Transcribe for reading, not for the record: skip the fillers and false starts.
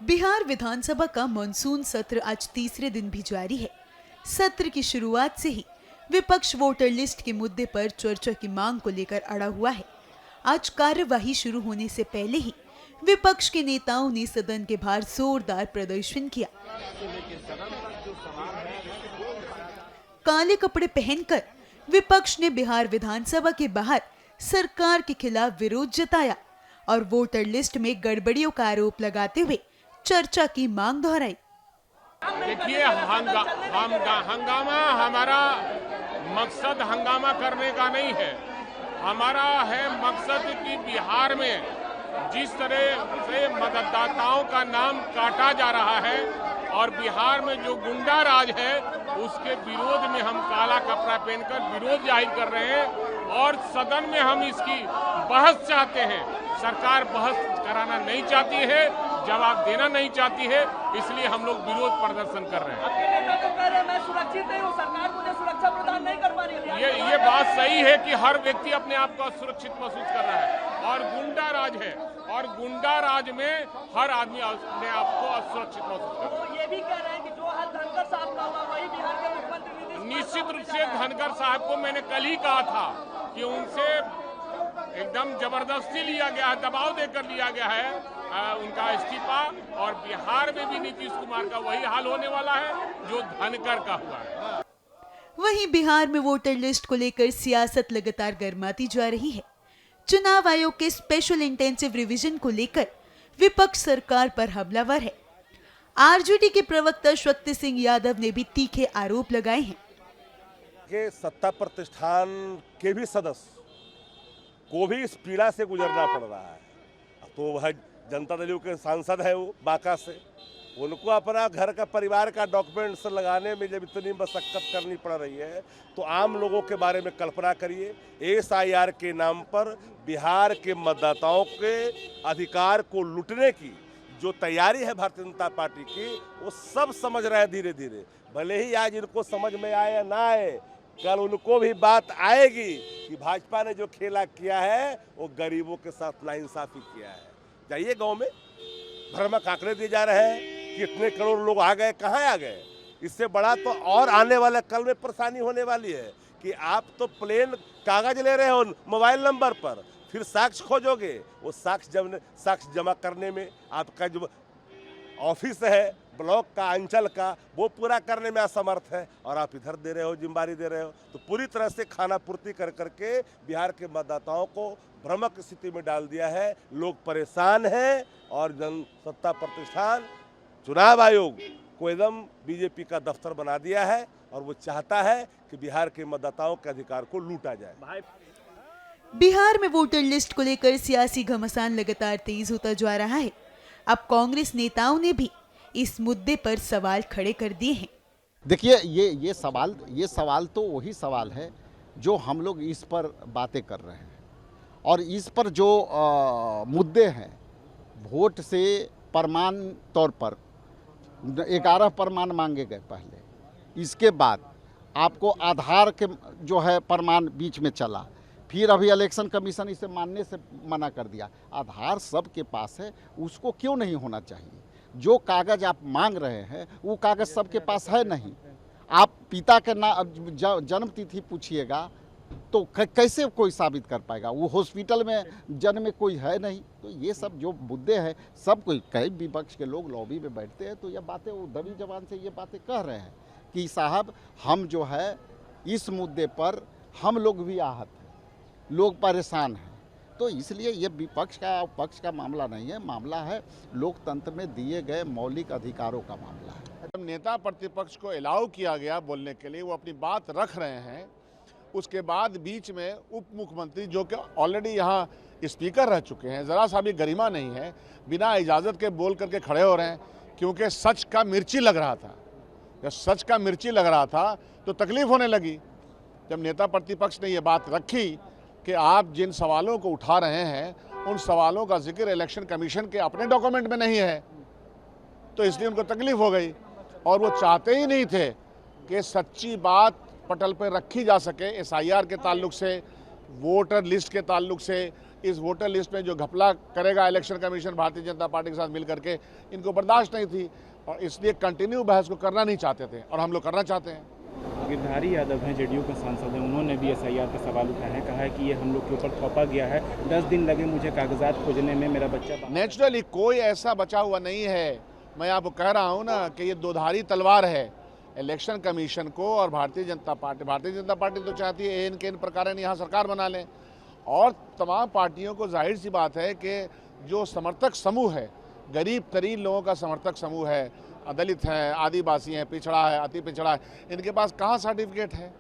बिहार विधानसभा का मॉनसून सत्र आज तीसरे दिन भी जारी है। सत्र की शुरुआत से ही विपक्ष वोटर लिस्ट के मुद्दे पर चर्चा की मांग को लेकर अड़ा हुआ है। आज कार्यवाही शुरू होने से पहले ही विपक्ष के नेताओं ने सदन के बाहर जोरदार प्रदर्शन किया। काले कपड़े पहनकर विपक्ष ने बिहार विधानसभा के बाहर सरकार के खिलाफ विरोध जताया और वोटर लिस्ट में गड़बड़ियों का आरोप लगाते हुए चर्चा की मांग दोहराई। देखिए, हंगामा हमारा मकसद हंगामा करने का नहीं है। हमारा है मकसद कि बिहार में जिस तरह से मतदाताओं का नाम काटा जा रहा है और बिहार में जो गुंडा राज है उसके विरोध में हम काला कपड़ा पहनकर विरोध जाहिर कर रहे हैं और सदन में हम इसकी बहस चाहते हैं। सरकार बहस कराना नहीं चाहती है, जवाब देना नहीं चाहती है, इसलिए हम लोग विरोध प्रदर्शन कर रहे हैं। मैं सुरक्षित नहीं हूं, सरकार मुझे सुरक्षा प्रदान नहीं कर पा रही है। ये बात सही है कि हर व्यक्ति अपने आप को सुरक्षित महसूस कर रहा है और गुंडा राज है और गुंडा राज में हर आदमी अपने आप को असुरक्षित महसूस कर रहा है। ये भी कह रहे हैं कि जो हाल धनखड़ साहब का हुआ वही बिहार के मुख्यमंत्री निश्चित रूप से धनखड़ साहब को मैंने कल ही कहा था कि उनसे एकदम जबरदस्ती लिया गया है, दबाव देकर लिया गया है उनका इस्तीफा और बिहार में भी नीतीश कुमार का वही हाल होने वाला है जो धनखड़ का हुआ है। वहीं बिहार में वोटर लिस्ट को लेकर सियासत लगातार गर्माती जा रही है। चुनाव आयोग के स्पेशल इंटेंसिव रिवीजन को लेकर विपक्ष सरकार पर हमलावर है। आरजेडी के प्रवक्ता शक्ति सिंह यादव ने भी तीखे आरोप लगाए हैं कि सत्ता प्रतिष्ठान के भी सदस्य को भी इस पीड़ा से गुजरना पड़ रहा है। तो वह जनता दल के सांसद है, वो बांका से, उनको अपना घर का परिवार का डॉक्यूमेंट्स लगाने में जब इतनी मशक्कत करनी पड़ रही है तो आम लोगों के बारे में कल्पना करिए। एसआईआर के नाम पर बिहार के मतदाताओं के अधिकार को लूटने की जो तैयारी है भारतीय जनता पार्टी की, वो सब समझ रहे हैं धीरे धीरे। भले ही आज इनको समझ में आए या ना आए, कल उनको भी बात आएगी कि भाजपा ने जो खेला किया है वो गरीबों के साथ नाइंसाफी किया है। जाइए गांव में भ्रमक आंकड़े दिए जा रहे हैं कि इतने करोड़ लोग आ गए, कहाँ आ गए। इससे बड़ा तो और आने वाले कल में परेशानी होने वाली है कि आप तो प्लेन कागज ले रहे हो मोबाइल नंबर पर, फिर साक्ष्य खोजोगे, वो साक्ष्य जमा करने में आपका जो ऑफिस है ब्लॉक का, अंचल का, वो पूरा करने में असमर्थ है और आप इधर दे रहे हो, जिम्मेदारी दे रहे हो। तो पूरी तरह से खाना पूर्ति कर करके बिहार के मतदाताओं को भ्रमक स्थिति में डाल दिया है। लोग परेशान हैं और सत्ता प्रतिष्ठान चुनाव आयोग को एकदम बीजेपी का दफ्तर बना दिया है और वो चाहता है कि बिहार के मतदाताओं के अधिकार को लूटा जाए। बिहार में वोटर लिस्ट को लेकर सियासी घमासान लगातार तेज होता जा रहा है। अब कांग्रेस नेताओं ने भी इस मुद्दे पर सवाल खड़े कर दिए हैं। देखिए, ये सवाल तो वही सवाल है जो हम लोग इस पर बातें कर रहे हैं और इस पर जो मुद्दे हैं, वोट से प्रमाण तौर पर 11 प्रमाण मांगे गए पहले, इसके बाद आपको आधार के जो है प्रमाण बीच में चला, फिर अभी इलेक्शन कमीशन इसे मानने से मना कर दिया। आधार सबके पास है, उसको क्यों नहीं होना चाहिए? जो कागज़ आप मांग रहे हैं वो कागज़ सबके पास है नहीं। आप पिता के जन्म तिथि पूछिएगा तो कैसे कोई साबित कर पाएगा? वो हॉस्पिटल में जन्म में कोई है नहीं। तो ये सब जो मुद्दे हैं, सब कोई कई विपक्ष के लोग लॉबी में बैठते हैं तो ये बातें वो दबी जबान से ये बातें कह रहे हैं कि साहब हम जो है इस मुद्दे पर हम लोग भी आहत हैं, लोग परेशान हैं। तो इसलिए ये विपक्ष का पक्ष का मामला नहीं है, मामला है लोकतंत्र में दिए गए मौलिक अधिकारों का मामला है। जब नेता प्रतिपक्ष को अलाउ किया गया बोलने के लिए, वो अपनी बात रख रहे हैं, उसके बाद बीच में उप मुख्यमंत्री जो कि ऑलरेडी यहाँ स्पीकर रह चुके हैं, ज़रा सा भी गरिमा नहीं है, बिना इजाज़त के बोल करके खड़े हो रहे हैं क्योंकि सच का मिर्ची लग रहा था। जब सच का मिर्ची लग रहा था तो तकलीफ होने लगी। जब नेता प्रतिपक्ष ने ये बात रखी कि आप जिन सवालों को उठा रहे हैं उन सवालों का जिक्र इलेक्शन कमीशन के अपने डॉक्यूमेंट में नहीं है, तो इसलिए उनको तकलीफ हो गई और वो चाहते ही नहीं थे कि सच्ची बात पटल पर रखी जा सके। एसआईआर के ताल्लुक से, वोटर लिस्ट के ताल्लुक से इस वोटर लिस्ट में जो घपला करेगा election commission Bharatiya Janata party के साथ मिल करके, इनको बर्दाश्त नहीं थी और इसलिए कंटिन्यू बहस को करना नहीं चाहते थे और हम लोग करना चाहते हैं। गिरधारी यादव हैं, जेडीयू के सांसद हैं, उन्होंने भी एसआईआर का सवाल उठाया है, कहा है कि ये हम लोग के ऊपर थोपा गया है, 10 दिन लगे मुझे कागजात खोजने में, मेरा बच्चा नेचुरली कोई ऐसा बचा हुआ नहीं है। मैं आपको कह रहा हूँ ना कि ये दोधारी तलवार है इलेक्शन कमीशन को और भारतीय जनता पार्टी तो चाहती है इन के इन प्रकार यहाँ सरकार बना लें और तमाम पार्टियों को जाहिर सी बात है कि जो समर्थक समूह है, गरीब तरीन लोगों का समर्थक समूह है, दलित हैं, आदिवासी हैं, पिछड़ा है, अति पिछड़ा है, इनके पास कहाँ सर्टिफिकेट है।